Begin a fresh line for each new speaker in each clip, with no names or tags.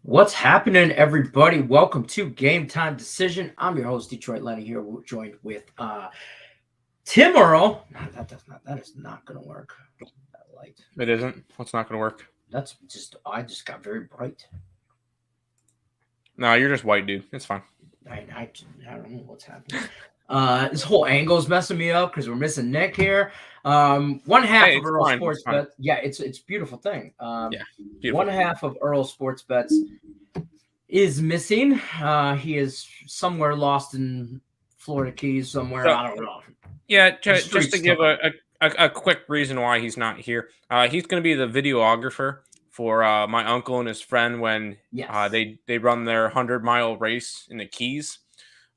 What's happening, everybody? Welcome to Game Time Decision. I'm your host, Detroit Lenny, here. We're joined with Tim Earl. That is not going to work. That light.
It isn't? What's not going to work?
I just got very bright.
No, you're just white, dude. It's fine.
I don't know what's happening. This whole angle is messing me up because we're missing Nick here. One half of Earl Sports Bets. Yeah, it's a beautiful thing. Beautiful. One half of Earl Sports Bets is missing. He is somewhere lost in Florida Keys somewhere. I don't know.
Yeah, just to give a quick reason why he's not here. He's going to be the videographer for my uncle and his friend when they run their 100-mile race in the Keys.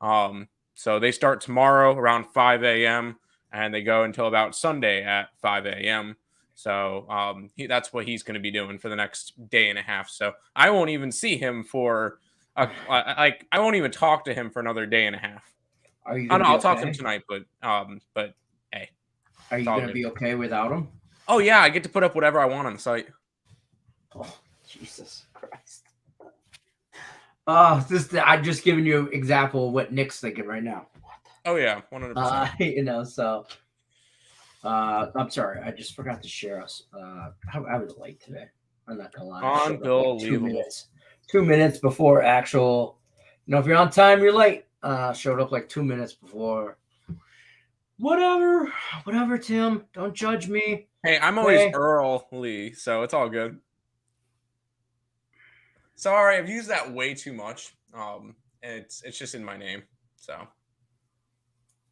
So they start tomorrow around 5 a.m. and they go until about Sunday at 5 a.m. So that's what he's going to be doing for the next day and a half. So I won't even see him for I won't even talk to him for another day and a half. I'll talk to him tonight, but hey,
are you going to be okay without him?
Oh yeah, I get to put up whatever I want on the site.
Oh Jesus Christ! I'm just giving you an example of what Nick's thinking right now.
Oh yeah, 100%.
So I'm sorry, I just forgot to share us. I was late today. I'm not gonna lie.
Unbelievable.
Like 2 minutes before actual. If you're on time, you're late. Showed up like 2 minutes before. Whatever, Tim. Don't judge me.
Hey, I'm always Earl Lee, so it's all good. Sorry, I've used that way too much. It's just in my name, so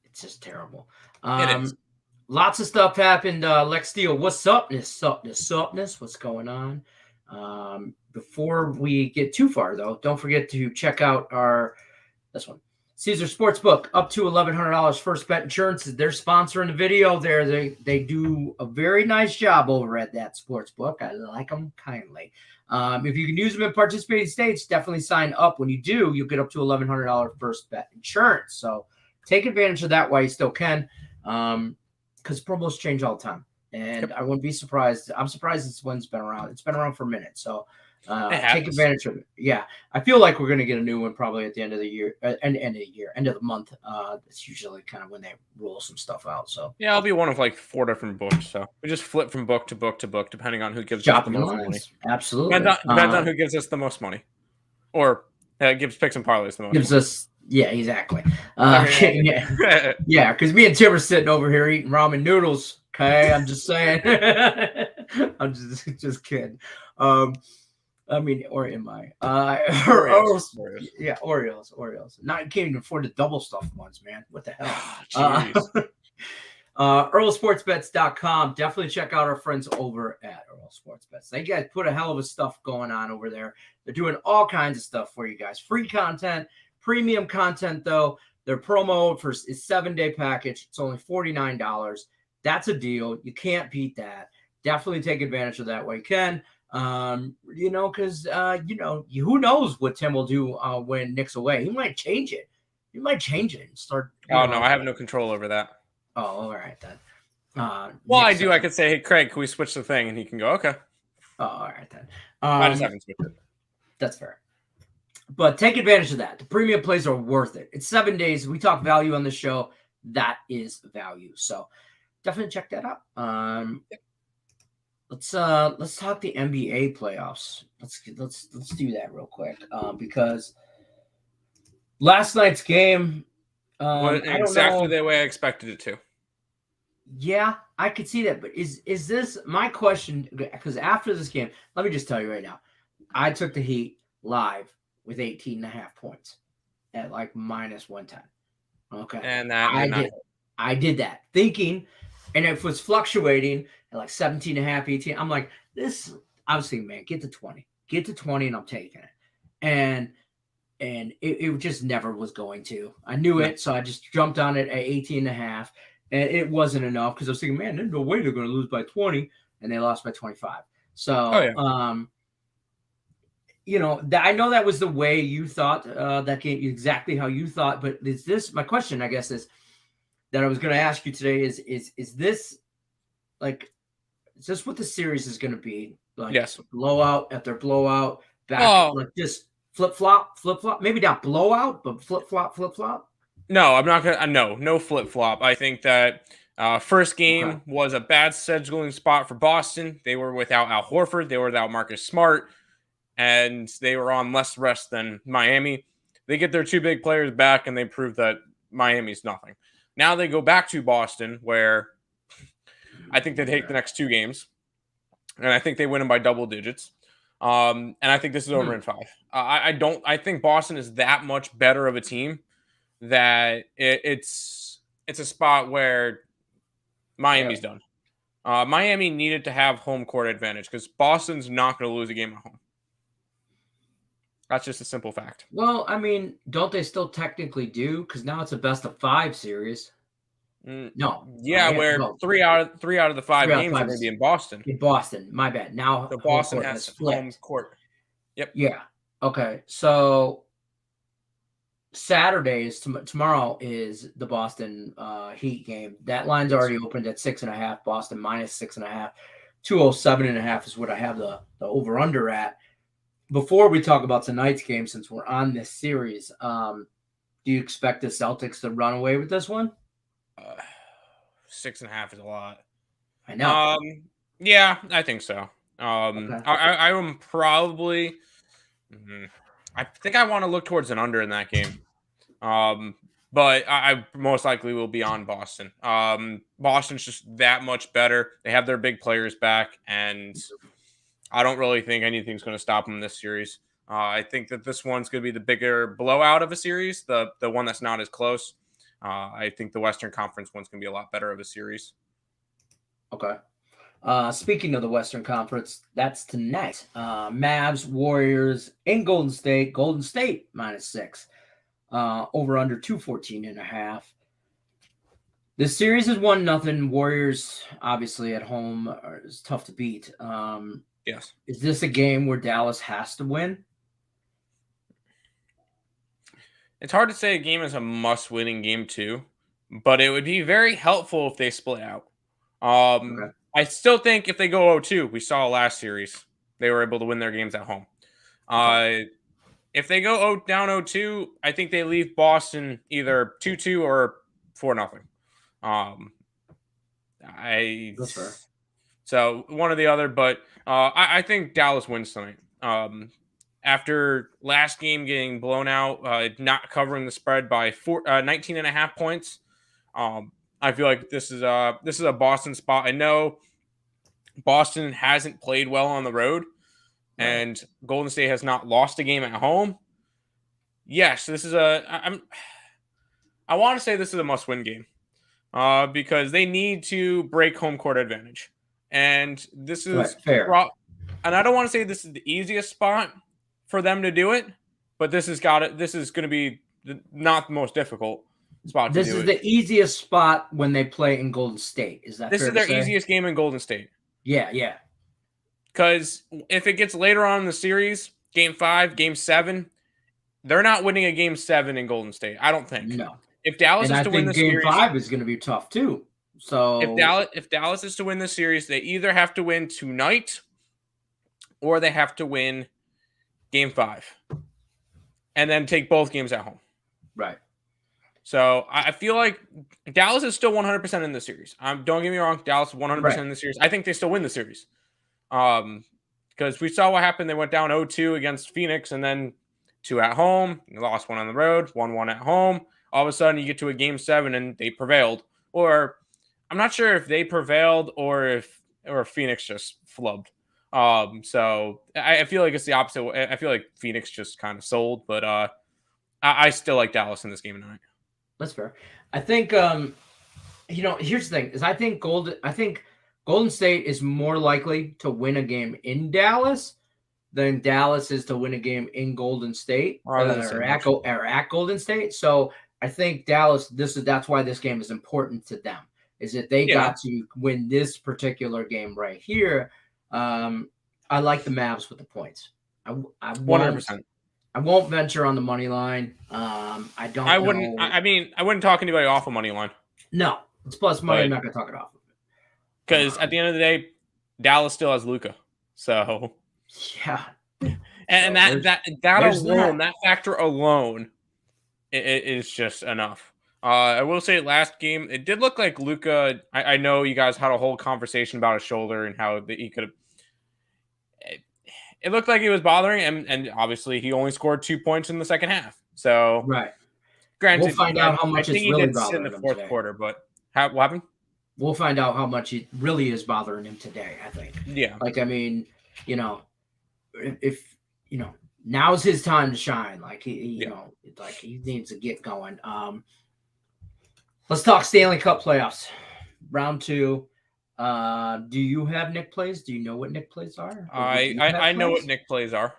it's just terrible.
It is.
Lots of stuff happened. Lex Steele, what's upness? What's going on? Before we get too far, though, don't forget to check out this one. Caesar Sportsbook, up to $1,100 first bet insurance. They're sponsoring the video there. They do a very nice job over at that sportsbook. I like them kindly. If you can use them in participating states, definitely sign up. When you do, you'll get up to $1,100 first bet insurance. So take advantage of that while you still can, because promos change all the time. And I wouldn't be surprised. I'm surprised this one's been around. It's been around for a minute. So take advantage of it. Yeah. I feel like we're going to get a new one probably at the end of the year, end of the month. It's usually kind of when they roll some stuff out. So
yeah, I'll be one of like 4 different books. So we just flip from book to book to book, depending on who gives us the most money.
Absolutely.
Depends on who gives us the most money, or gives picks and parlays the most.
Gives us. Yeah, exactly. Yeah, because me and Tim are sitting over here eating ramen noodles. Okay, I'm just saying. I'm just kidding. Or am I? Oreos. Yeah, Oreos. Not can't even afford the double stuffed ones, man. What the hell? EarlSportsBets.com. Definitely check out our friends over at Earl Sports Bets. They guys put a hell of a stuff going on over there. They're doing all kinds of stuff for you guys. Free content, premium content though. Their promo is 7-day package. It's only $49. That's a deal. You can't beat that. Definitely take advantage of that while you can. Because who knows what Tim will do when Nick's away. He might change it. And start.
No, I have no control over that.
Oh, all right then.
I do. I could say, hey, Craig, can we switch the thing? And he can go, okay.
Oh, all right then.
I just haven't switched it.
That's fair. But take advantage of that. The premium plays are worth it. It's 7 days. We talk value on the show. That is value. So definitely check that out. Let's talk the NBA playoffs. Let's do that real quick. Because last night's game
exactly the way I expected it to.
Yeah, I could see that. But is this my question? Because after this game, let me just tell you right now, I took the Heat live with 18.5 points at like minus 110. Okay.
And
I did that thinking, and it was fluctuating at like 17.5, 18. I'm like, I was thinking, man, get to 20, and I'm taking it. And it just never was going to. I knew it, so I just jumped on it at 18.5, and it wasn't enough because I was thinking, man, there's no way they're going to lose by 20, and they lost by 25. So, I know that was the way you thought that game, exactly how you thought. But is this my question? I guess is that I was going to ask you today is this like is this what the series is going to be? Like
yes,
blowout after blowout, back like just flip flop, maybe not blowout, but flip flop.
No, I'm not gonna. No flip flop. I think that first game was a bad scheduling spot for Boston. They were without Al Horford. They were without Marcus Smart, and they were on less rest than Miami. They get their two big players back, and they prove that Miami's nothing. Now they go back to Boston, where I think they take the next two games, and I think they win them by double digits. And I think this is over in 5. I think Boston is that much better of a team that it's a spot where Miami's done. Miami needed to have home court advantage because Boston's not going to lose a game at home. That's just a simple fact.
Well, I mean, don't they still technically do? Because now it's a best of 5 series. No.
Yeah, three out of the 5 games are going to be in Boston.
In Boston, my bad. Now
the Boston has home court. Yep.
Yeah. Okay. So Saturday is tomorrow is the Boston Heat game. That line's already opened at 6.5. Boston minus 6.5. 207.5 is what I have the over under at. Before we talk about tonight's game, since we're on this series, do you expect the Celtics to run away with this one?
6.5 is a lot.
I know.
Yeah, I think so. Okay. I am probably. I think I want to look towards an under in that game. But I most likely will be on Boston. Boston's just that much better. They have their big players back, and I don't really think anything's going to stop them in this series. I think that this one's going to be the bigger blowout of a series, the one that's not as close. I think the Western Conference one's going to be a lot better of a series.
Okay. Speaking of the Western Conference, that's tonight. Mavs, Warriors in Golden State. Golden State minus 6. Over under 214.5. This series is 1-0. Warriors, obviously at home, is tough to beat.
Yes.
Is this a game where Dallas has to win?
It's hard to say a game is a must-win in game 2, but it would be very helpful if they split out. Okay. I still think if they go 0-2, we saw last series, they were able to win their games at home. Okay. If they go down 0-2, I think they leave Boston either 2-2 or 4-0.
That's fair.
So one or the other, but I think Dallas wins tonight. After last game getting blown out, not covering the spread by 19.5 points, I feel like this is a Boston spot. I know Boston hasn't played well on the road, and Golden State has not lost a game at home. Yes, this is I want to say this is a must-win game because they need to break home court advantage, and this is
fair.
And I don't want to say this is the easiest spot for them to do it, but this is going to be not the most difficult spot.
This is the easiest spot when they play in Golden State. Is that
this is their easiest game in Golden State?
Yeah.
Because if it gets later on in the series, game 5, game 7, they're not winning a game 7 in Golden State. I don't think.
No.
If Dallas is to win the series,
game 5 is going to be tough too. So
if Dallas is to win the series, they either have to win tonight or they have to win game 5 and then take both games at home.
Right.
So I feel like Dallas is still 100% in the series. Don't get me wrong. Dallas is 100% in the series. I think they still win the series. Because we saw what happened. They went down 0-2 against Phoenix and then 2 at home. They lost 1 on the road, 1-1 at home. All of a sudden you get to a game 7 and they prevailed. Or I'm not sure if they prevailed or if Phoenix just flubbed. So I feel like it's the opposite. I feel like Phoenix just kind of sold, but I still like Dallas in this game tonight.
That's fair. I think here's the thing: is I think Golden State is more likely to win a game in Dallas than Dallas is to win a game in Golden State or at Golden State. So I think Dallas. That's why this game is important to them. Is that they got to win this particular game right here. I like the Mavs with the points. I won't.
100%.
I won't venture on the money line. I don't. I
wouldn't.
know.
I mean, I wouldn't talk anybody off a money line.
No, it's plus money. I'm not gonna talk it off.
Because at the end of the day, Dallas still has Luka. So
yeah,
and so that factor alone, it is just enough. I will say, last game it did look like Luka. I know you guys had a whole conversation about his shoulder and how he could have. It looked like he was bothering him, and obviously he only scored 2 points in the second half. So,
right.
Granted,
we'll find out how much it's really bothering him in the fourth
quarter. But what happened?
We'll find out how much it really is bothering him today. I think.
Yeah.
Like, I mean, if now's his time to shine. Like he needs to get going. Let's talk Stanley Cup playoffs, round 2. Do you have Nick plays? Do you know what Nick plays are?
I know what Nick plays are,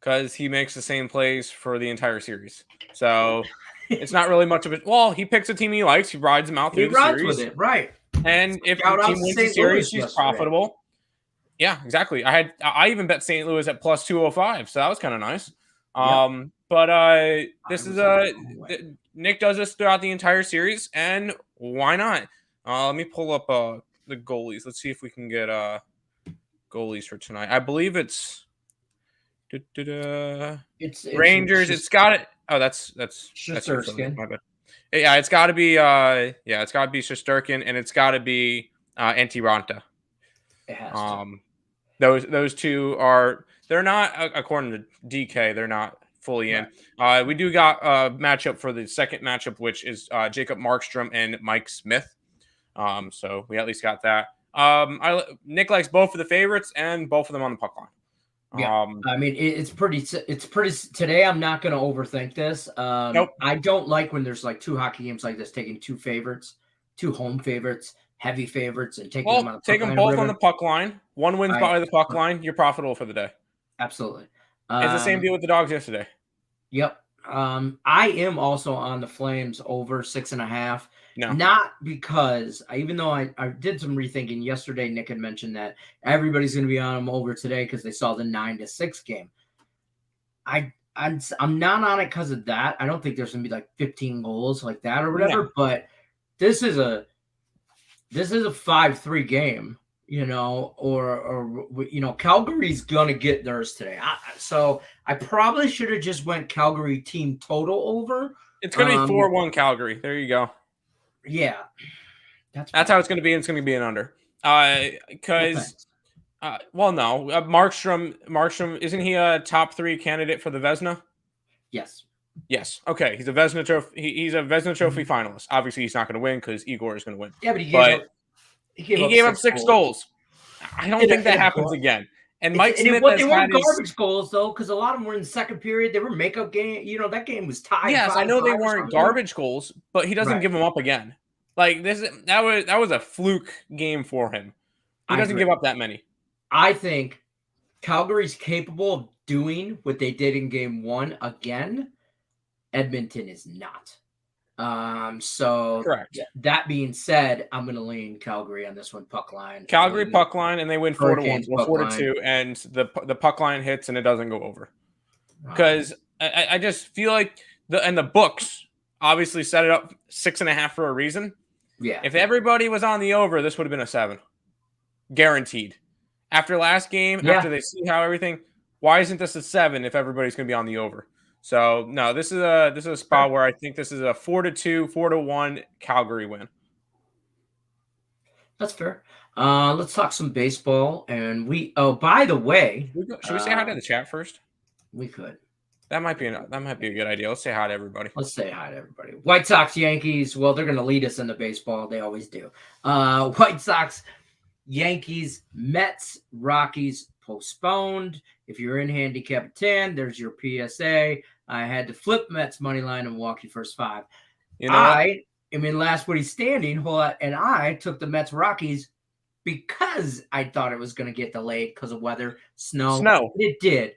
because he makes the same plays for the entire series. So it's not really much of it. Well, he picks a team he likes. He rides them out through the series. He rides with it,
right?
And if the team wins the series, he's profitable. Yeah, exactly. I even bet St. Louis at plus 205, so that was kind of nice. Yep. But this is Nick does this throughout the entire series, and why not? Let me pull up the goalies. Let's see if we can get goalies for tonight. I believe it's Rangers. It's got it. Oh, that's
Shesterkin.
My bad. Yeah, it's got to be Shesterkin, and it's got to be Antti-Raanta.
It has to.
Those two they're not, according to DK, they're not fully in. We do got a matchup for the second matchup, which is Jacob Markstrom and Mike Smith. So we at least got that. Nick likes both of the favorites and both of them on the puck line.
Yeah, I mean it's pretty. Today, I'm not going to overthink this.
Nope.
I don't like when there's like 2 hockey games like this, taking 2 home favorites, heavy favorites, and taking them on the puck line.
Take them both on the puck line. One wins by the puck line. You're profitable for the day.
Absolutely.
It's the same deal with the Dogs yesterday.
Yep. I am also on the Flames over 6.5.
No.
Not because, even though I did some rethinking yesterday, Nick had mentioned that everybody's going to be on them over today because they saw the 9-6 game. I'm not on it because of that. I don't think there's going to be like 15 goals like that or whatever. No. But this is a 5-3 game, or Calgary's going to get theirs today. So I probably should have just went Calgary team total over.
It's going to be 4-1 Calgary. There you go.
Yeah,
that's how it's going to be. And it's going to be an under. Because, Markstrom, isn't he a top 3 candidate for the Vezina?
Yes.
Okay, he's a Vezina Trophy. He's a Vezina Trophy finalist. Obviously, he's not going to win because Igor is going to win.
Yeah, but
he gave up 6 goals. I don't think that happens again. And Mike Smith
they weren't garbage goals, though, because a lot of them were in the second period. They were makeup game. That game was tied.
Yes, I know they weren't garbage goals, but he doesn't give them up again. Like that was a fluke game for him. He doesn't give up that many.
I think Calgary's capable of doing what they did in game 1 again. Edmonton is not. So
correct.
That being said, I'm going to lean Calgary on this one, puck line.
Calgary puck line, and they win 4-1 or 4-2, and the puck line hits and it doesn't go over. Because I just feel like the books obviously set it up 6.5 for a reason.
Yeah.
If everybody was on the over, this would have been a 7, guaranteed. After last game, after they see how everything, why isn't this a 7 if everybody's going to be on the over? So no, this is a spot where I think this is a 4-2, 4-1 Calgary win.
That's fair. Let's talk some baseball. And by the way,
should we say hi to the chat first?
We could.
That might be a good idea. Let's say hi to everybody.
White Sox, Yankees. Well, they're going to lead us into baseball. They always do. White Sox, Yankees, Mets, Rockies postponed. If you're in handicap 10, there's your PSA. I had to flip Mets money line and Milwaukee first 5. I am in last Woody standing, and I took the Mets Rockies because I thought it was going to get delayed because of weather, snow. It did.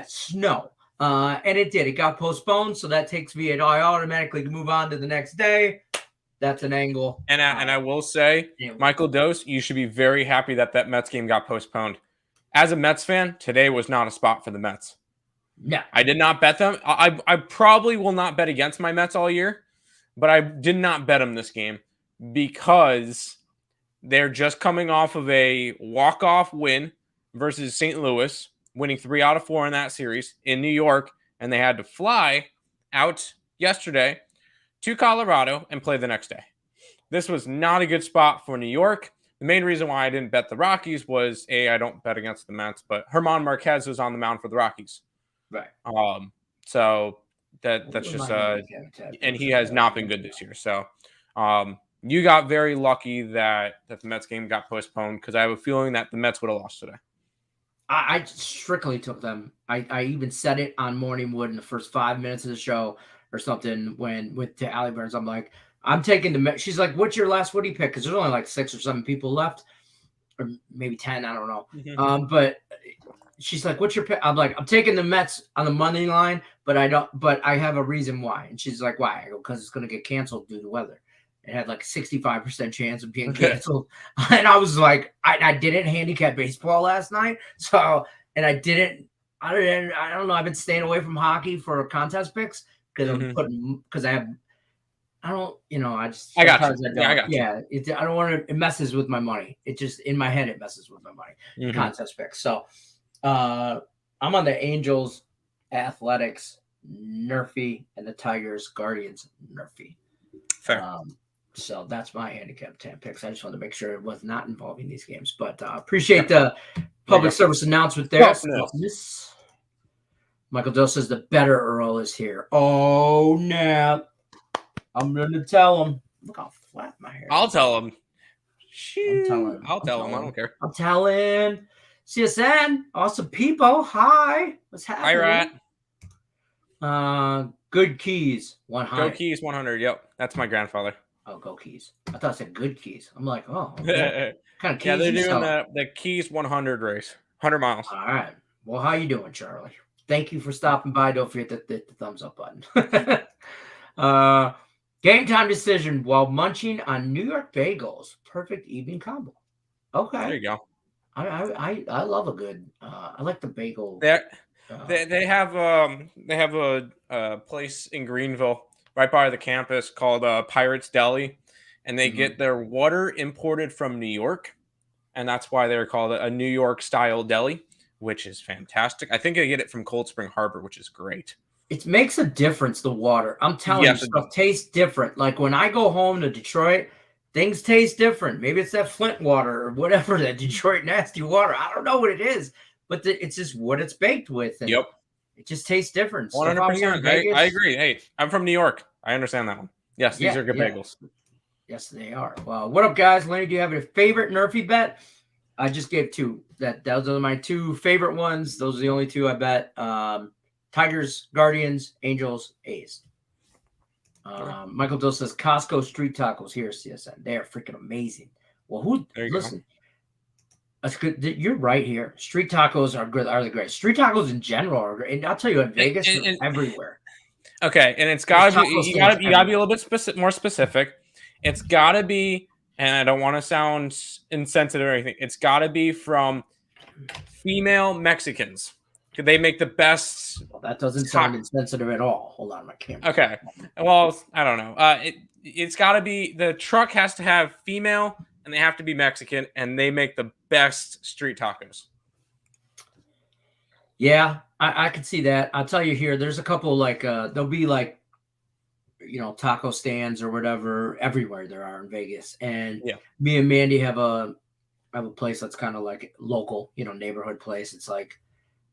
Snow. And it did. It got postponed, so that takes me. I automatically move on to the next day. That's an angle.
And I will say, Michael Dose, you should be very happy that Mets game got postponed. as a Mets fan, today was not a spot for the Mets.
No.
I did not bet them. I probably will not bet against my Mets all year, but I did not bet them this game because they're just coming off of a walk-off win versus St. Louis, winning 3 out of 4 in that series in New York, and they had to fly out yesterday to Colorado and play the next day. This was not a good spot for New York. The main reason why I didn't bet the Rockies was, I don't bet against the Mets, but Germán Marquez was on the mound for the Rockies.
Right.
So that's just and he has not been good this year. So you got very lucky that the Mets game got postponed, because I have a feeling that the Mets would have lost today.
I strictly took them. I even said it on Morning Wood in the first 5 minutes of the show or something to Allie Burns. I'm like, I'm taking the Mets. She's like, what's your last Woody pick? Because there's only like 6 or 7 people left, or maybe 10. I don't know. But she's like, what's your pick? I'm like, I'm taking the Mets on the money line, but I have a reason why. And she's like, why? I go, because it's going to get canceled due to weather. It had like a 65% chance of being canceled. And I was like, I didn't handicap baseball last night. So, and I don't know. I've been staying away from hockey for contest picks because I got you. I don't want to, it messes with my money. It just, in my head, it messes with my money. Contest picks. So, I'm on the Angels, Athletics, Nerfy, and the Tigers, Guardians, Nerfy.
Fair.
So that's my handicap 10 picks. I just wanted to make sure it was not involving these games. But appreciate the public service announcement there. Michael Dill says the better Earl is here. Oh, no. I'm going to tell him. Look how flat my hair is.
I'll tell him.
I'll tell him.
I don't care.
I'll tell him. CSN, awesome people. Hi. What's happening?
Hi, Rat.
Good Keys, 100.
Go Keys, 100. Yep. That's my grandfather.
Oh, Go Keys. I thought it said Good Keys. I'm like, oh. Okay. Kind of keys.
Yeah, they're doing the Keys 100 race. 100 miles.
All right. Well, how you doing, Charlie? Thank you for stopping by. Don't forget to hit the thumbs up button. Game time decision while munching on New York bagels. Perfect evening combo. Okay.
There you go.
I love a good. I like the bagel.
They have a place in Greenville right by the campus called Pirates Deli, and they get their water imported from New York, and that's why they're called a New York style deli, which is fantastic. I think they get it from Cold Spring Harbor, which is great. It makes a difference, the water. I'm telling you, stuff tastes different. Like when I go home to Detroit, things taste different. Maybe it's that Flint water or whatever, that Detroit nasty water. I don't know what it is, but it's just what it's baked with. And it just tastes different. 100%. I agree. Hey, I'm from New York. I understand that one. Yes, these are good bagels.
Yes, they are. Well, what up, guys? Lenny, do you have a favorite Nerfy bet? I just gave 2. Those are my 2 favorite ones. Those are the only 2 I bet. Tigers, Guardians, Angels, A's. Michael Dill says Costco street tacos here, CSN. They are freaking amazing. Well, listen. That's good. You're right here. Street tacos are good. Are the great? Street tacos in general are great. And I'll tell you, in Vegas, they're everywhere. Okay, and it's got to be. You got to be a little bit more specific. It's got to be, and I don't want to sound insensitive or anything. It's got to be from female Mexicans. They make the best. Well, that doesn't sound insensitive at all. Hold on, my camera. Okay. Well, I don't know. It's got to be, the truck has to have female, and they have to be Mexican, and they make the best street tacos. Yeah, I could see that. I'll tell you here, there's a couple there'll be taco stands or whatever everywhere there are in Vegas. And me and Mandy have a place that's kind of like local, neighborhood place. It's like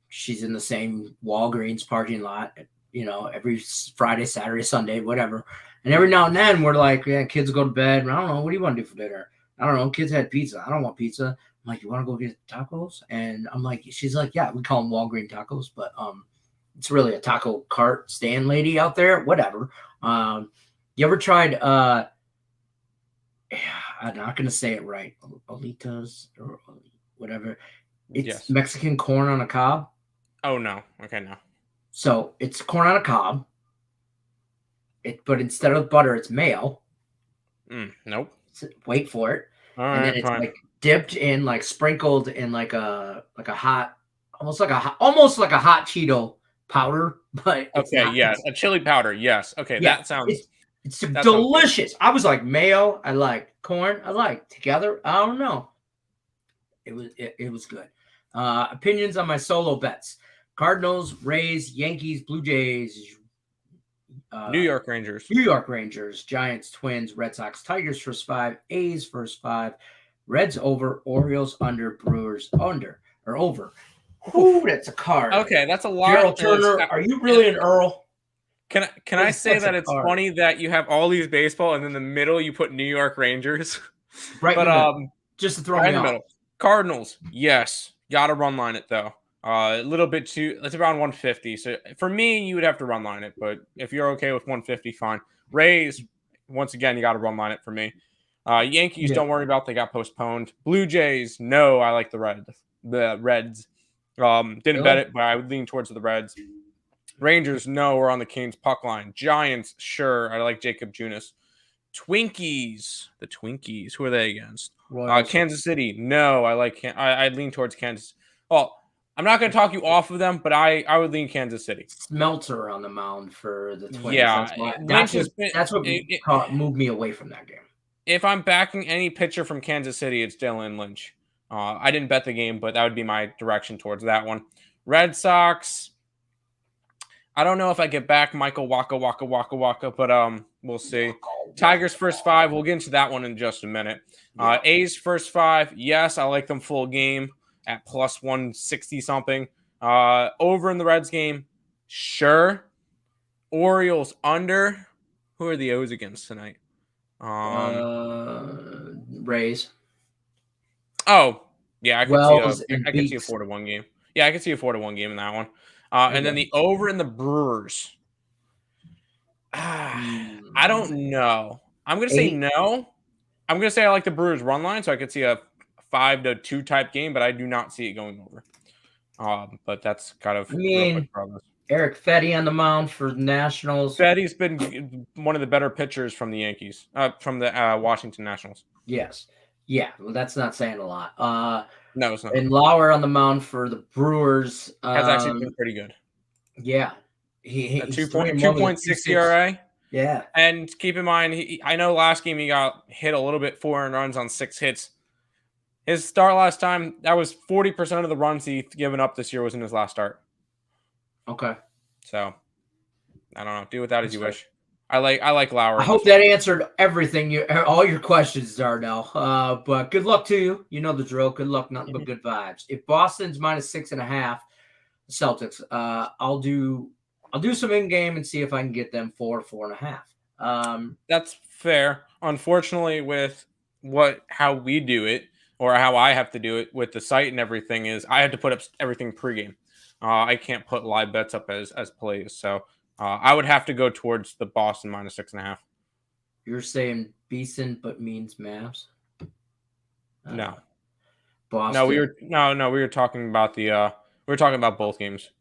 she's in the same Walgreens parking lot, every Friday, Saturday, Sunday, whatever. And every now and then we're like, kids go to bed. I don't know. What do you want to do for dinner? I don't know. Kids had pizza. I don't want pizza. I'm like, you want to go get tacos? And I'm like, she's like, yeah, we call them Walgreens tacos, but it's really a taco cart stand lady out there. Whatever. You ever tried? I'm not gonna say it right. Olitas or whatever. It's Mexican corn on a cob. Oh no. Okay, no. So it's corn on a cob. But instead of butter, it's mayo. Nope. So wait for it. All right, and then it's fine. dipped in, like sprinkled in like a hot, almost like a hot Cheeto powder, but it's
okay,
not.
yes, a chili powder. Yes, okay,
Yeah,
that sounds.
it's
That sounds good.
delicious. I was like mayo. I like corn. I like together. I don't know. It was good. Opinions on my solo bets: Cardinals, Rays, Yankees, Blue Jays,
New York Rangers,
New York Rangers, Giants, Twins, Red Sox, Tigers first 5, A's first 5, Reds over, Orioles under, Brewers under or over. Ooh, that's a card.
Okay, that's a lot.
Gerald Turner, are you really an Earl?
Can I say that it's funny that you have all these baseball and in the middle you put New York Rangers?
Right, but just to throw me off.
Middle. Cardinals, yes, gotta run line it though. A little bit too. It's around 150. So for me, you would have to run line it, but if you're okay with 150, fine. Rays, once again, you got to run line it for me. Yankees, don't worry about. They got postponed. Blue Jays, no, I like the Reds. Didn't bet it, but I would lean towards the Reds. Rangers, no, we're on the Canes puck line. Giants, sure, I like Jacob Junis. Twinkies, the Twinkies, who are they against? Kansas City, no, I like. I'd lean towards Kansas. Well, I'm not going to talk you off of them, but I would lean Kansas City.
Smelter on the mound for the Twins.
Yeah,
that's what moved me away from that game.
If I'm backing any pitcher from Kansas City, it's Dylan Lynch. I didn't bet the game, but that would be my direction towards that one. Red Sox, I don't know if I get back Michael Waka, but we'll see. Tigers first 5, we'll get into that one in just a minute. A's first 5, yes, I like them full game at plus 160 something. Over in the Reds game, sure. Orioles under. Who are the O's against tonight?
Rays.
Oh, yeah, I could see a 4-1 game. Yeah, I could see a 4-1 game in that one. And then the over in the Brewers. I don't know. I'm going to say no. I'm going to say I like the Brewers run line, so I could see a 5-2 type game, but I do not see it going over. But that's kind of progress.
Eric Fetty on the mound for the Nationals.
Fetty's been one of the better pitchers from the Yankees, from the Washington Nationals.
Yes. Yeah, well, that's not saying a lot.
No, it's not.
And Lauer on the mound for the Brewers.
Has actually been pretty good.
Yeah.
He's 2.6 ERA.
Yeah.
And keep in mind, I know last game he got hit a little bit, 4 runs on 6 hits. His start last time, that was 40% of the runs he's given up this year was in his last start.
Okay.
So, I don't know. Do with that as you wish. I like Lauer.
I hope that answered everything, all your questions, Darnell. But good luck to you. You know the drill. Good luck, nothing but good vibes. If Boston's -6.5, Celtics, I'll do some in-game and see if I can get them 4.5.
That's fair. Unfortunately, with how we do it, or how I have to do it with the site and everything, is I have to put up everything pregame. I can't put live bets up as plays, so I would have to go towards the Boston -6.5.
You're saying Beeson, but means Mavs?
No,
Boston.
No, we were talking about both games.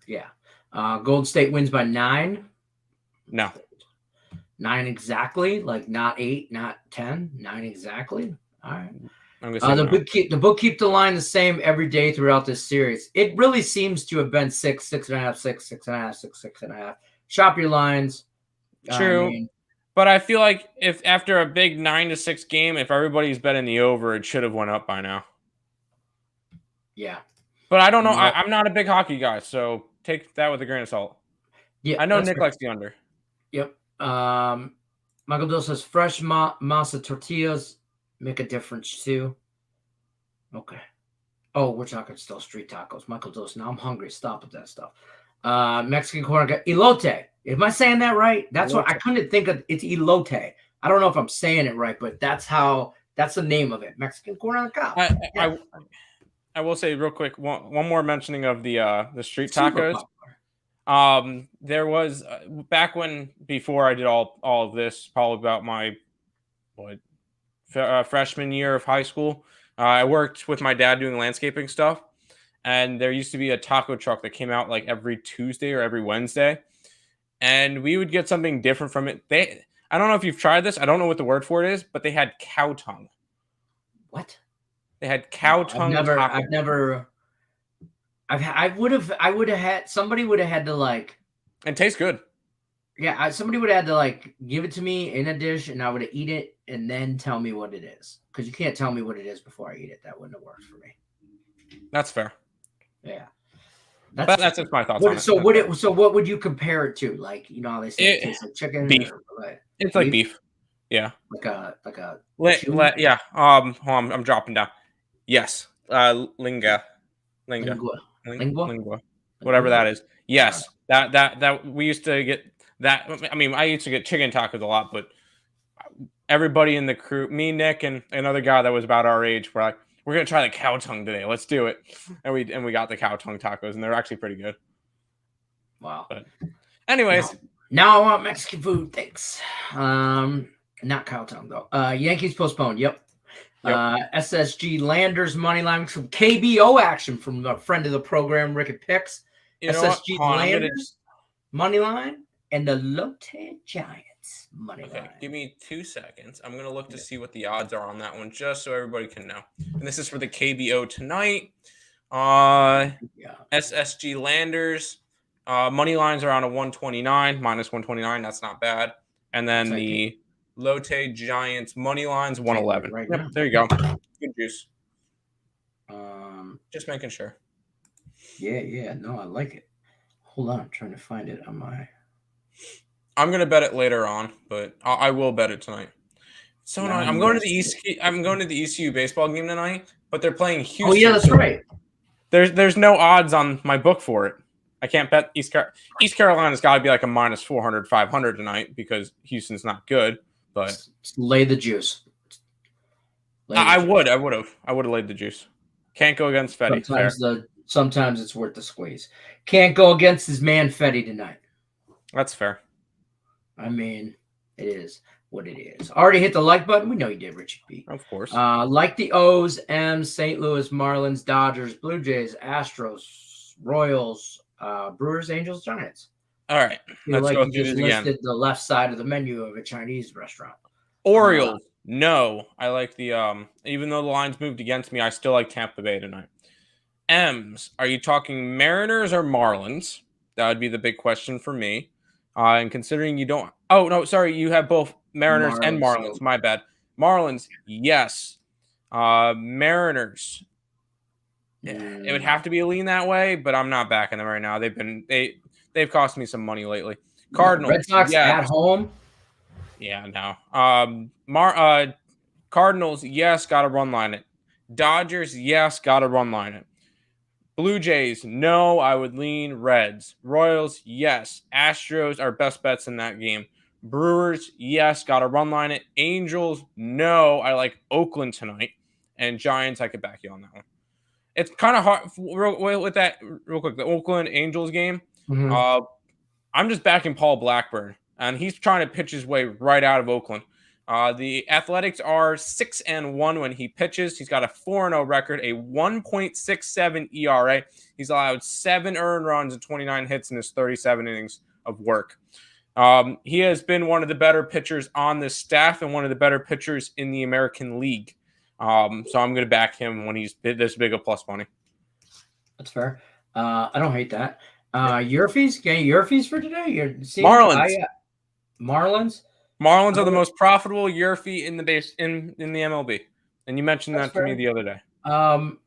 Yeah. Golden State wins by 9.
No.
9 exactly, like not 8, not 10, 9 exactly. All right.
I'm gonna say
the book keep the line the same every day throughout this series. It really seems to have been 6, 6.5, 6, 6.5, 6, 6.5. Shop your lines.
True. But I feel like if after a big 9-6 game, if everybody's betting the over, it should have went up by now.
Yeah.
But I don't know. I'm not a big hockey guy, so take that with a grain of salt.
Yeah.
I know Nick likes the under.
Yep. Michael Dill says fresh masa tortillas make a difference too. Okay. Oh, we're talking still street tacos. Michael Dill, now I'm hungry. Stop with that stuff. Mexican corn elote. Am I saying that right? That's what I couldn't think of. It's elote. I don't know if I'm saying it right, but that's the name of it. Mexican corn on the cob.
I will say real quick one more mentioning of the street tacos. There was back before I did all of this, probably about my freshman year of high school. I worked with my dad doing landscaping stuff, and there used to be a taco truck that came out like every Tuesday or every Wednesday, and we would get something different from it. I don't know if you've tried this. I don't know what the word for it is, but they had cow tongue.
What?
They had cow tongue taco.
I would have had somebody would have had to like.
And tastes good.
Yeah, somebody would have had to like give it to me in a dish, and I would have eat it and then tell me what it is. Because you can't tell me what it is before I eat it. That wouldn't have worked for me.
That's fair.
Yeah,
that's just my thoughts on it.
So what would you compare it to? Like, you know, how they say it tastes like chicken.
Beef. It's like beef. Yeah.
Like a.
Yeah. Hold on, I'm dropping down. Yes. Lingua. Whatever that is. Yes. That we used to get that. I mean, I used to get chicken tacos a lot, but everybody in the crew, me, Nick, and another guy that was about our age, were like, we're gonna try the cow tongue today. Let's do it. And we got the cow tongue tacos, and they're actually pretty good.
Wow.
But anyways.
Now I want Mexican food. Thanks. Not cow tongue though. Yankees postponed. Yep. SSG Landers money line, some KBO action from a friend of the program, Rick at Picks. SSG Landers money line and the Lotte Giants money line.
Give me 2 seconds. I'm gonna look to see what the odds are on that one, just so everybody can know. And this is for the KBO tonight. SSG Landers money lines are on a 129 minus 129. That's not bad. And then the Lotte Giants money lines 111.
Right
yep, there you go. Good juice. Just making sure.
Yeah. No, I like it. Hold on, I'm trying to find it on my.
I'm gonna bet it later on, but I will bet it tonight. So annoying. I'm going to the ECU baseball game tonight, but they're playing Houston.
Oh yeah, that's right.
There's no odds on my book for it. I can't bet East Carolina's got to be like a minus 400, 500 tonight because Houston's not good. But
lay the juice.
I would have laid the juice. Can't go against Fetty.
Sometimes it's worth the squeeze. Can't go against his man Fetty tonight.
That's fair.
I mean, it is what it is. Already hit the like button. We know you did, Richie B.
Of course.
Like the O's, M's, St. Louis, Marlins, Dodgers, Blue Jays, Astros, Royals, Brewers, Angels, Giants.
All right. Let's go through this again.
Listed the left side of the menu of a Chinese restaurant.
Orioles. No. I like the even though the lines moved against me, I still like Tampa Bay tonight. M's. Are you talking Mariners or Marlins? That would be the big question for me. And considering you don't you have both Mariners and Marlins. My bad. Marlins, yes. Mariners. It would have to be a lean that way, but I'm not backing them right now. They've cost me some money lately. Cardinals.
Red Sox at home.
Yeah, no. Cardinals, yes, got to run line it. Dodgers, yes, got to run line it. Blue Jays, no, I would lean Reds. Royals, yes. Astros are best bets in that game. Brewers, yes, got to run line it. Angels, no, I like Oakland tonight. And Giants, I could back you on that one. It's kind of hard with that real quick. The Oakland Angels game. Mm-hmm. I'm just backing Paul Blackburn, and he's trying to pitch his way right out of Oakland. The Athletics are 6-1 when he pitches. He's got a 4-0 record, a 1.67 ERA. He's allowed 7 earned runs and 29 hits in his 37 innings of work. He has been one of the better pitchers on this staff and one of the better pitchers in the American League. So I'm going to back him when he's this big of plus money.
That's fair. I don't hate that. Yerfees? Getting Yerfees for today? Marlins?
Marlins are the most profitable Yerfee in the base in the MLB. And you mentioned that to me the other day.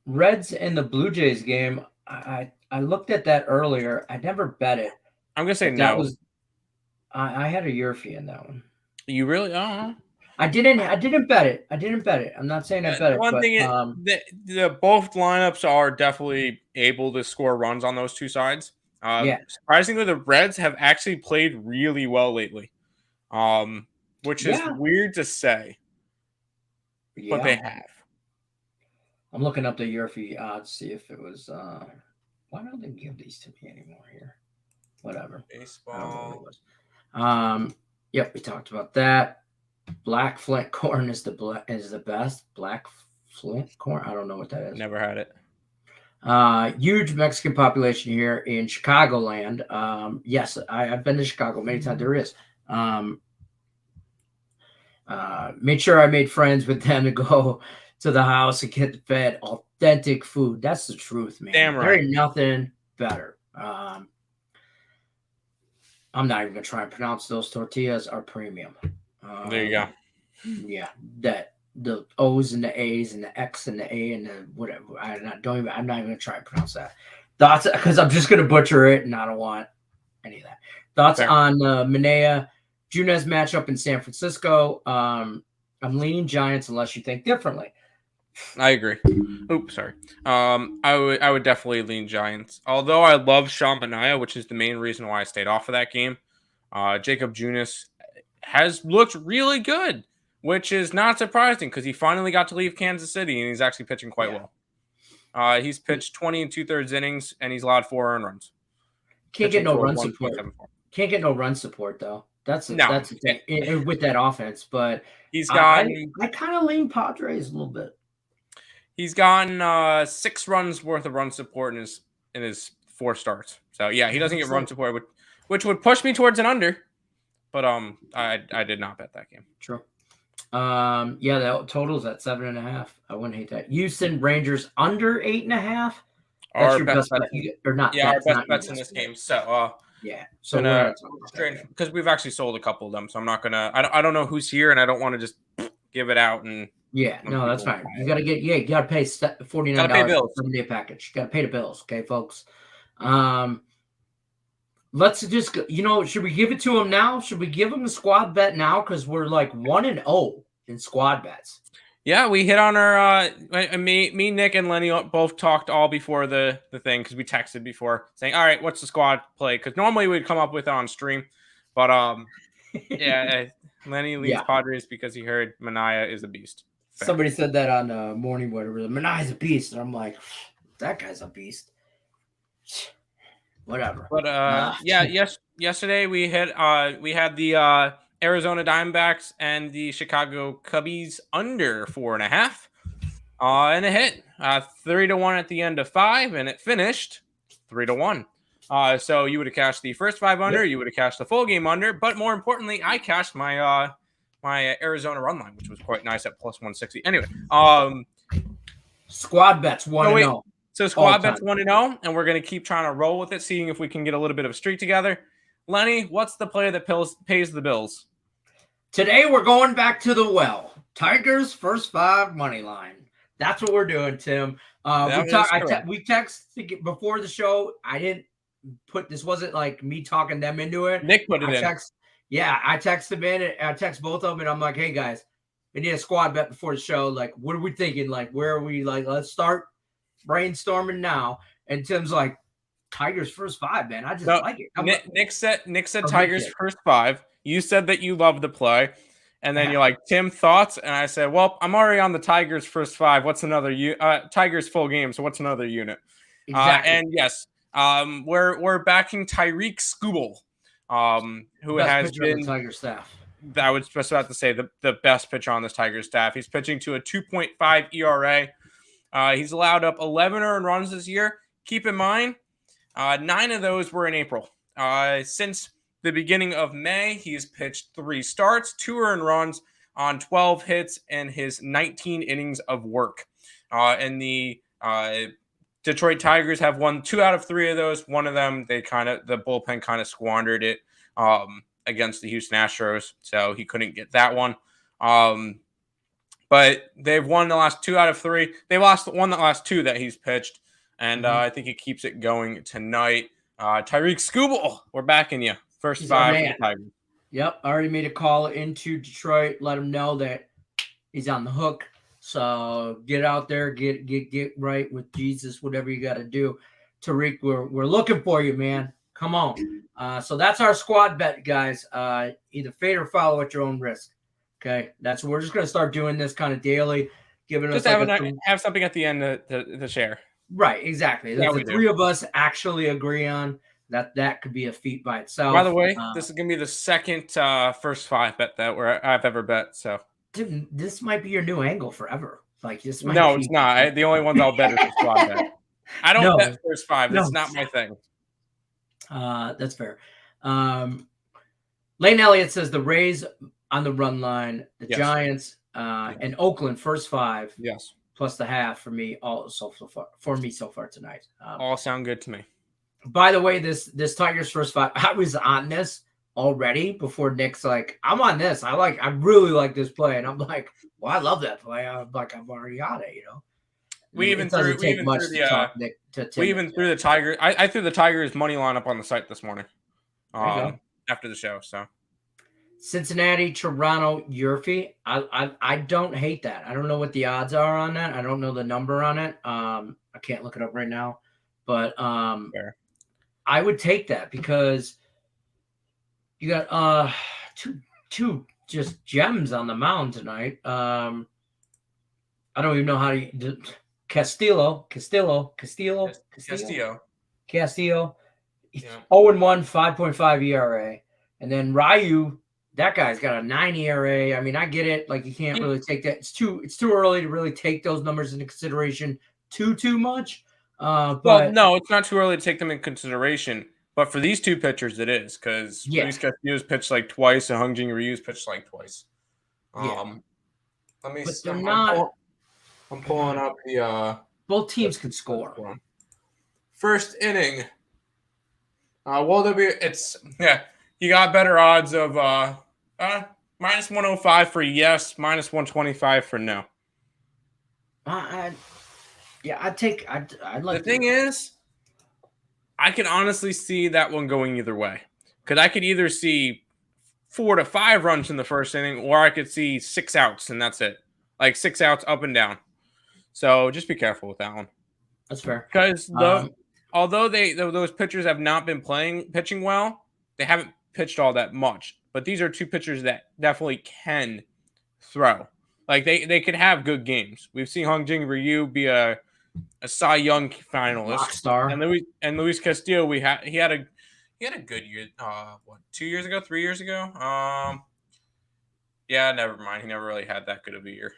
Reds and the Blue Jays game. I looked at that earlier. I never bet it.
I'm going to say no.
I had a Yerfee in that one.
You really?
I didn't bet it. I'm not saying I bet it.
One thing both lineups are definitely able to score runs on those two sides. Surprisingly, the Reds have actually played really well lately, which is weird to say, but they have.
I'm looking up the Yerfee odds, see if it was. Why don't they give these to me anymore here? Whatever.
Baseball.
Yep, we talked about that. Black Flint corn is the best. Black Flint corn. I don't know what that is.
Never had it.
Huge Mexican population here in Chicagoland. Yes, I've been to Chicago many times. There is. Made sure I made friends with them to go to the house and get fed authentic food. That's the truth, man.
Damn right.
There ain't nothing better. I'm not even gonna try and pronounce those tortillas are premium.
There you go.
Yeah, that the O's and the A's and the X and the A and the whatever. I'm not even gonna try and pronounce that. Thoughts, because I'm just gonna butcher it and I don't want any of that. Thoughts on Manaea Junez matchup in San Francisco. I'm leaning Giants unless you think differently.
I agree. Oops, sorry. I would definitely lean Giants. Although I love Sean Manaea, which is the main reason why I stayed off of that game. Jacob Junis has looked really good, which is not surprising because he finally got to leave Kansas City and he's actually pitching quite well. He's pitched 20 2/3 innings and he's allowed 4 earned runs.
Can't get no run support. Can't get no run support though. That's the thing with that offense. But
he's gotten.
I kind of lean Padres a little bit.
He's gotten 6 runs worth of run support in his 4 starts. So yeah, he doesn't get run support, which would push me towards an under. But I did not bet that game.
True. Yeah, the total's at 7.5. I wouldn't hate that. Houston Rangers under 8.5. That's your best bet, or not?
Yeah, our best bets in this game. So
yeah,
so strange because we've actually sold a couple of them. So I'm not gonna. I don't know who's here, and I don't want to just give it out and.
Yeah, no, that's fine. You gotta pay $49 for the package. You gotta pay the bills, okay, folks. Let's just should we give it to him now? Should we give him the squad bet now? Because we're like 1-0 in squad bets.
Yeah, we hit on our me, Nick, and Lenny both talked all before the thing because we texted before saying, all right, what's the squad play? Because normally we'd come up with it on stream, but yeah, Lenny leads Padres because he heard Manaea is a beast.
Fair. Somebody said that on Morning Wood. Manaea's a beast, and I'm like, that guy's a beast. Whatever.
But yesterday we had the Arizona Diamondbacks and the Chicago Cubbies under 4.5. And it hit 3-1 at the end of 5, and it finished 3-1. So you would have cashed the first 5 under, you would have cashed the full game under, but more importantly, I cashed my my Arizona run line, which was quite nice at plus 160. Anyway,
squad bets 1-0.
So squad bets 1-0, and we're going to keep trying to roll with it, seeing if we can get a little bit of a streak together. Lenny, what's the play that pays the bills?
Today we're going back to the well. Tigers first 5 money line. That's what we're doing, Tim. We texted before the show. I didn't put this. Wasn't like me talking them into it.
Nick put it in.
I text them in. I text both of them, and I'm like, hey guys, we need a squad bet before the show. Like, what are we thinking? Like, where are we? Like, let's start brainstorming now. And Tim's like, Tigers first 5, man. I just like it.
Nick said Tigers first 5. You said that you love the play. And then you're like, Tim, thoughts? And I said, well, I'm already on the Tigers first 5. What's another Tigers full game? So what's another unit?
Exactly.
And yes, we're backing Tyreek Skubal, who has been
the Tiger staff.
I was just about to say the best pitcher on this Tigers staff. He's pitching to a 2.5 ERA. He's allowed up 11 earned runs this year. Keep in mind, 9 of those were in April. Since the beginning of May, he's pitched 3 starts, 2 earned runs on 12 hits, and his 19 innings of work. And the Detroit Tigers have won 2 out of 3 of those. One of them, the bullpen kind of squandered it against the Houston Astros, so he couldn't get that one. But they've won the last 2 out of 3. They lost the last 2 that he's pitched, and I think he keeps it going tonight. Tyreek Skubal, we're backing you. First 5 for the Tigers.
Yep, I already made a call into Detroit. Let him know that he's on the hook. So get out there, get right with Jesus, whatever you got to do. Tariq, we're looking for you, man. Come on. So that's our squad bet, guys. Either fade or follow at your own risk. Okay, we're just gonna start doing this kind of daily, giving
just
us
have something at the end to share.
Right, exactly. The 3 of us actually agree on that could be a feat by itself.
By the way, this is gonna be the second first 5 bet that I've ever bet. So.
Dude, this might be your new angle forever. Like this.
No, it's not. The only ones I'll bet is the squad bet. I don't bet first 5. That's not my thing.
That's fair. Lane Elliott says the Rays on the run line, the Giants and Oakland first 5.
Yes.
Plus the half for me so far tonight.
All sound good to me.
By the way, this Tigers first 5, I was on this already before Nick's like, I'm on this. I really like this play, and I'm like, well, I love that play. I'm like, I've already got it,
We even threw the Tigers. I threw the Tigers money line up on the site this morning. After the show, so.
Cincinnati, Toronto, Yurfie. I don't hate that. I don't know what the odds are on that. I don't know the number on it. I can't look it up right now, but I would take that because you got two just gems on the mound tonight. I don't even know how to do Castillo. He's 0-1, 5.5 ERA, and then Ryu. That guy's got a 9 ERA. I mean, I get it. Like, you can't really take that. It's too early to really take those numbers into consideration too much.
Well, no, it's not too early to take them in consideration. But for these two pitchers, it is because Luis Castillo's pitched like twice and Hung-Jin Ryu's pitched like twice. Let me.
But they're not.
I'm pulling up the.
Both teams can score.
First inning. You got better odds of minus 105 for yes, minus 125 for no.
I'd like.
The thing is, I can honestly see that one going either way. Because I could either see 4 to 5 runs in the first inning, or I could see 6 outs, and that's it. Like 6 outs up and down. So just be careful with that one.
That's fair.
Because although those pitchers have not been pitching well, they haven't pitched all that much. But these are two pitchers that definitely can throw. Like they could have good games. We've seen Hung-Jin Ryu be a Cy Young finalist,
rockstar,
and Luis Castillo. He had a good year. 2 years ago, 3 years ago. Yeah, never mind. He never really had that good of a year.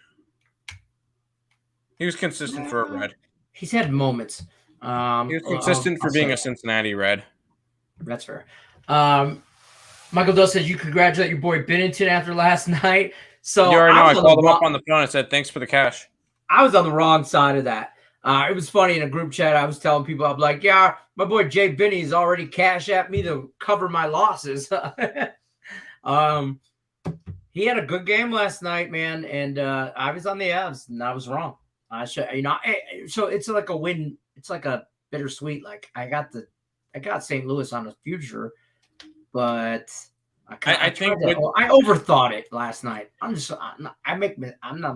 He was consistent for a Red.
He's had moments.
He was consistent for being a Cincinnati Red.
That's fair. Michael Doe says you congratulate your boy Binnington after last night. So
you already know I called him up on the phone and said thanks for the cash.
I was on the wrong side of that. It was funny in a group chat. I was telling people, I'm like, yeah, my boy Jay Binney's already cash at me to cover my losses. He had a good game last night, man, and I was on the Avs, and I was wrong. So it's like a win. It's like a bittersweet. Like I got St. Louis on the future, but I think I overthought it last night. I'm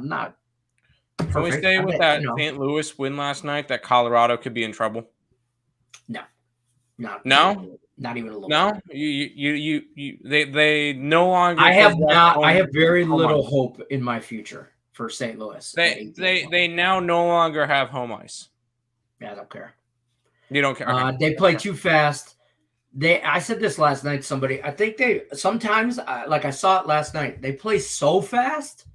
not.
Can we stay with that St. Louis win last night? That Colorado could be in trouble.
No, not even a little.
No, they no longer.
I have very little hope in my future for St. Louis.
They now no longer have home ice.
Yeah, I don't care.
You don't care. Okay.
They play too fast. I said this last night to somebody. I think they sometimes, like I saw it last night, they play so fast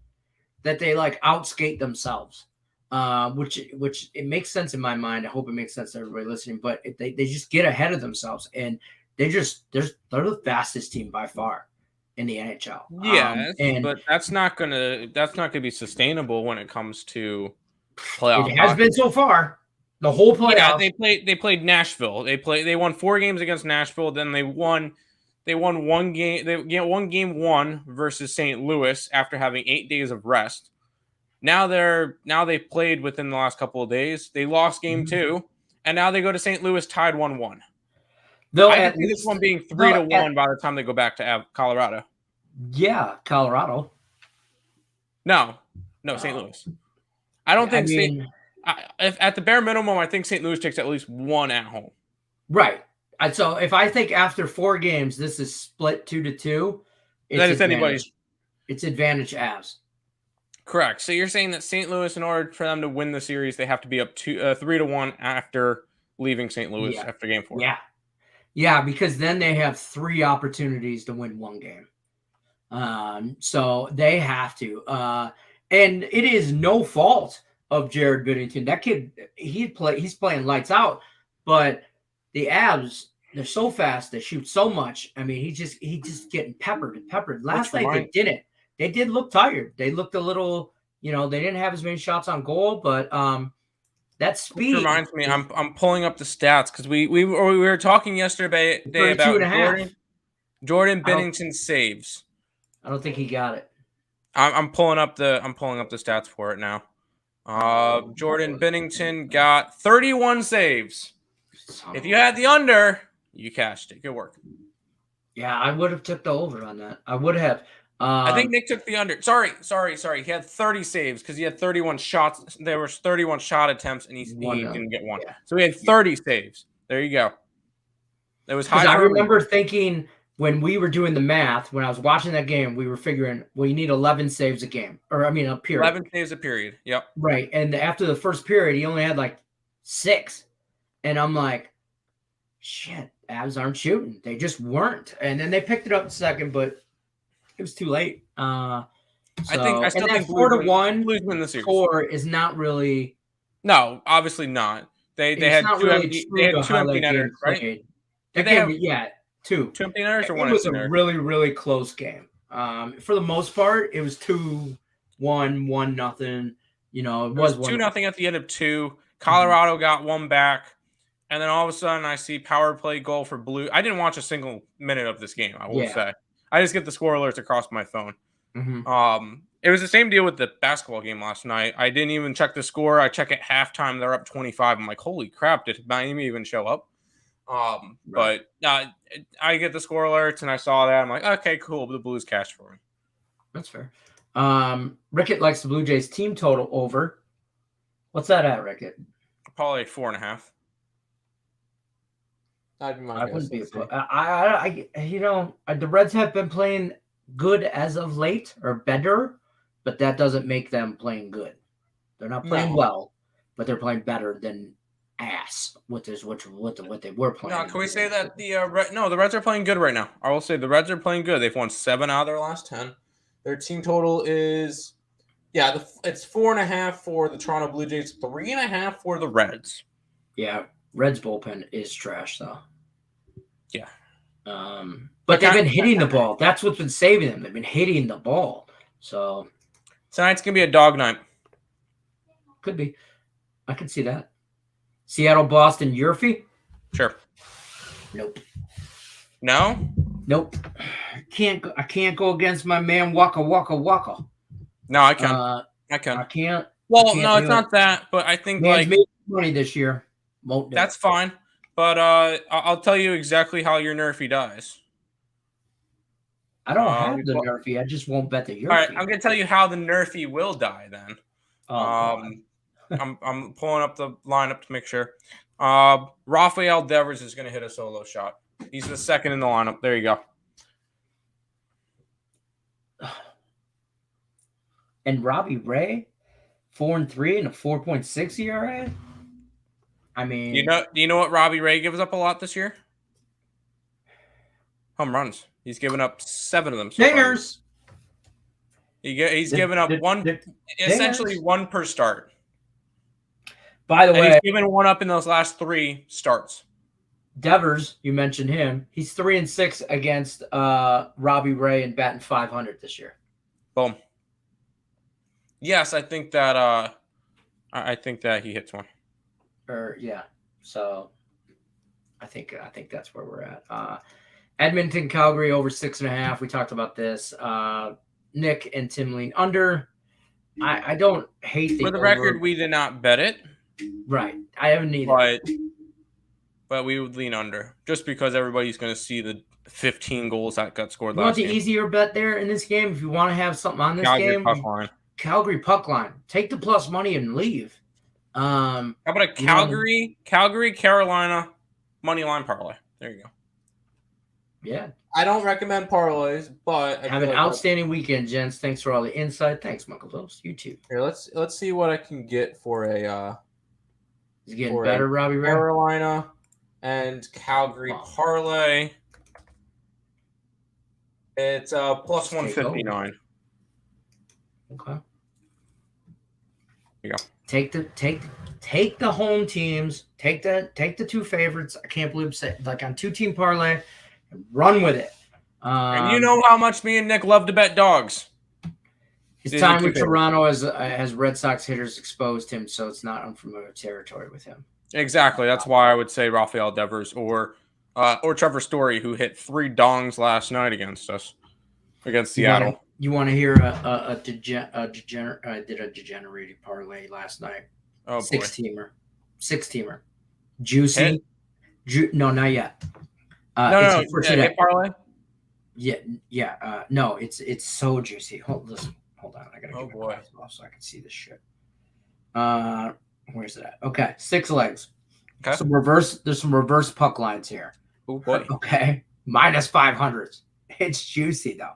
that they like outskate themselves, which it makes sense in my mind. I hope it makes sense to everybody listening. But they just get ahead of themselves, and they're the fastest team by far in the NHL.
Yeah, but that's not gonna be sustainable when it comes to playoff.
It has been so far. The whole playoff.
Yeah, they played Nashville. They won 4 games against Nashville. Then they won one game. They get one game won versus St. Louis after having 8 days of rest. Now they played within the last couple of days. They lost game 2, and now they go to St. Louis tied 1-1. I think this one being 3-1 by the time they go back to Colorado.
Yeah, Colorado.
No, St. Louis. I don't think if at the bare minimum, I think St. Louis takes at least 1 at home.
Right. So if I think after 4 games, this is split 2-2, it's advantage Avs.
Correct. So you're saying that St. Louis, in order for them to win the series, they have to be up 3-1 after leaving St. Louis after game 4.
Yeah, because then they have 3 opportunities to win 1 game. So they have to. And it is no fault of Jared Binnington. That kid, he's playing lights out, but the Avs, they're so fast, they shoot so much. I mean, he's just getting peppered. Last night they didn't. they did look tired. They looked a little, they didn't have as many shots on goal, but that speed.
Which reminds me, I'm pulling up the stats because we were talking yesterday about Jordan Binnington's saves.
I don't think he got it.
I'm pulling up the stats for it now. Jordan Binnington got 31 saves. If you had the under, you cashed it. Good work.
Yeah, I would have took the over on that. I would have.
I think Nick took the under. Sorry. He had 30 saves because he had 31 shots. There was 31 shot attempts, and he didn't get one. Yeah. So he had 30 saves. There you go. It was high.
I remember thinking when we were doing the math, when I was watching that game, we were figuring, well, you need 11 saves a game. A period.
11 saves a period. Yep.
Right. And after the first period, he only had like 6. And I'm like, shit, Avs aren't shooting. They just weren't. And then they picked it up in second, but it was too late. I still think 4-1
Blues win the series.
4 is not really.
No, obviously not. They had two empty netters, right?
Two.
2 empty netters or one?
It was a really, really close game. For the most part, it was 2-1, 1-0. It was
2-0 at the end of 2. Colorado got one back. And then all of a sudden, I see power play goal for Blue. I didn't watch a single minute of this game, I will say. I just get the score alerts across my phone.
Mm-hmm.
It was the same deal with the basketball game last night. I didn't even check the score. I check at halftime. They're up 25. I'm like, holy crap, did Miami even show up? Right. But I get the score alerts, and I saw that. I'm like, okay, cool. The Blues cashed for me.
That's fair. Rickett likes the Blue Jays team total over. What's that at, Rickett?
Probably 4.5.
That'd be my guess. The Reds have been playing good as of late, or better, but that doesn't make them playing good. They're not playing well, but they're playing better than ass what they were playing.
No, can we say that the Reds are playing good right now? I will say the Reds are playing good. They've won 7 out of their last 10. Their team total is it's 4.5 for the Toronto Blue Jays, 3.5 for the Reds.
Yeah. Reds bullpen is trash, though.
Yeah.
But they've been hitting the ball. That's what's been saving them. They've been hitting the ball. So
tonight's going to be a dog night.
Could be. I could see that. Seattle, Boston, Yurfie?
Sure.
Nope.
No?
Nope. I can't go against my man Waka.
No, I can.
I can't.
Well, no, it's not that, but I think
man's made money this year.
That's fine, but I'll tell you exactly how your Nerfy dies.
I don't have the Nerfy. I just won't bet the Nerfy.
All right, I'm gonna tell you how the Nerfy will die. Then, I'm pulling up the lineup to make sure. Rafael Devers is gonna hit a solo shot. He's the second in the lineup. There you go.
And Robbie Ray, 4-3 and a 4.6 ERA. I mean,
do you know what Robbie Ray gives up a lot this year? Home runs. He's given up 7 of them.
Dingers.
He's given up essentially 1 per start.
By the way,
he's given 1 up in those last 3 starts.
Devers, you mentioned him. He's 3-6 against Robbie Ray and batting .500 this year.
Boom. Yes, I think that he hits one.
So I think that's where we're at. Edmonton, Calgary over 6.5. We talked about this. Nick and Tim lean under. I don't hate
for the record. We did not bet it.
Right, I haven't either.
But we would lean under just because everybody's going to see the 15 goals that got scored
last game. You want the easier bet there in this game if you want to have something on this game? Calgary puck line. Take the plus money and leave.
How about a Calgary, Carolina money line parlay? There you go.
Yeah.
I don't recommend parlays, but
have an outstanding weekend, gents. Thanks for all the insight. Thanks, Michael Dose. You too.
Here, let's see what I can get for a.
He's getting better, Robbie Ray.
Carolina and Calgary parlay. It's plus 159.
Okay.
Here you go.
Take the home teams. Take the 2 favorites. I can't believe like on 2-team parlay, and run with it.
And you know how much me and Nick love to bet dogs.
His time with Toronto has Red Sox hitters exposed him, so it's not unfamiliar territory with him.
Exactly. That's why I would say Rafael Devers or Trevor Story, who hit 3 dongs last night against Seattle.
You want to hear a degenerate? I did a degenerated parlay last night.
Oh, boy.
6-teamer. Juicy. No, not yet.
No. Hit parlay?
Yeah. No, it's so juicy. Hold on. I gotta get my glasses off so I can see this shit. Where's it at? Okay, 6 legs. Okay. There's some reverse puck lines here.
Oh boy.
Okay. -500s. It's juicy though.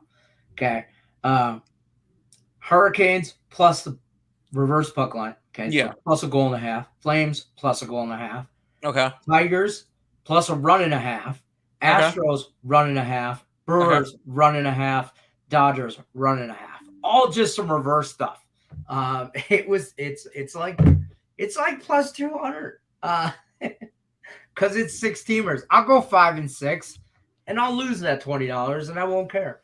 Okay. Hurricanes plus the reverse puck line. Okay.
Yeah.
So plus a goal and a half. Flames plus a goal and a half.
Okay.
Tigers plus a run and a half. Astros run and a half. Brewers run and a half. Dodgers run and a half. All just some reverse stuff. It's like plus 200. Because it's 6-teamers. I'll go 5 and 6, and I'll lose that $20, and I won't care.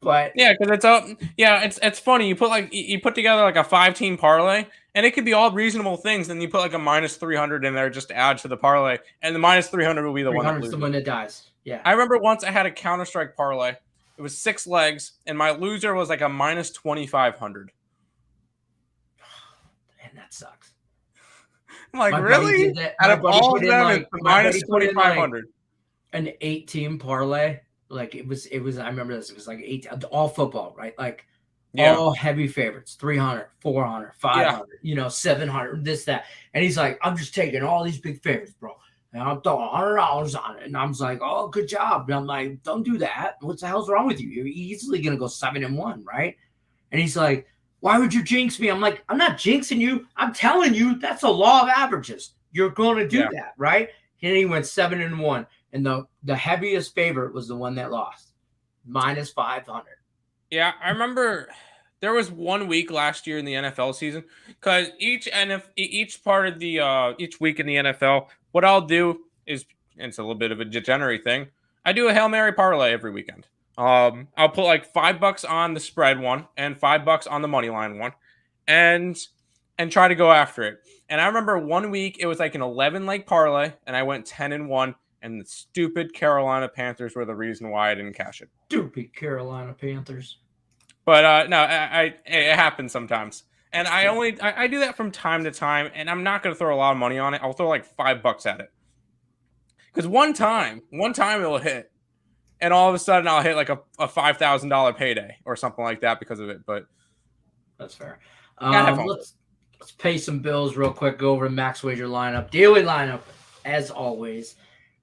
But
yeah, because it's funny. You put together like a 5-team parlay, and it could be all reasonable things. Then you put like a -300 in there just to add to the parlay, and the -300 will be the one that loses.
The one that dies. Yeah.
I remember once I had a Counter-Strike parlay. It was 6 legs, and my loser was like a -2,500.
Man, that sucks.
I'm like, really? Out of all of them, it's -2,500.
An 8-team parlay. Like it was. I remember this. It was like 8. All football, right? Like all heavy favorites. 300, 400, 500. 700. This, that. And he's like, I'm just taking all these big favorites, bro. And I'm throwing $100 on it. And I was like, oh, good job. And I'm like, don't do that. What the hell's wrong with you? You're easily going to go 7-1, right? And he's like, why would you jinx me? I'm like, I'm not jinxing you. I'm telling you, that's a law of averages. You're going to do that, right? And he went 7-1. And the heaviest favorite was the one that lost, -500.
Yeah, I remember there was 1 week last year in the NFL season because each week in the NFL, what I'll do is, and it's a little bit of a degenerate thing, I do a Hail Mary parlay every weekend. I'll put like $5 on the spread one and $5 on the money line one, and try to go after it. And I remember 1 week it was like an 11-leg parlay, and I went 10-1. And the stupid Carolina Panthers were the reason why I didn't cash it.
Stupid Carolina Panthers.
But no, it happens sometimes. And I do that from time to time, and I'm not going to throw a lot of money on it. I'll throw like $5 at it. Because one time it'll hit, and all of a sudden I'll hit like a $5,000 payday or something like that because of it. But
that's fair. Let's pay some bills real quick. Go over the max wager lineup, daily lineup, as always.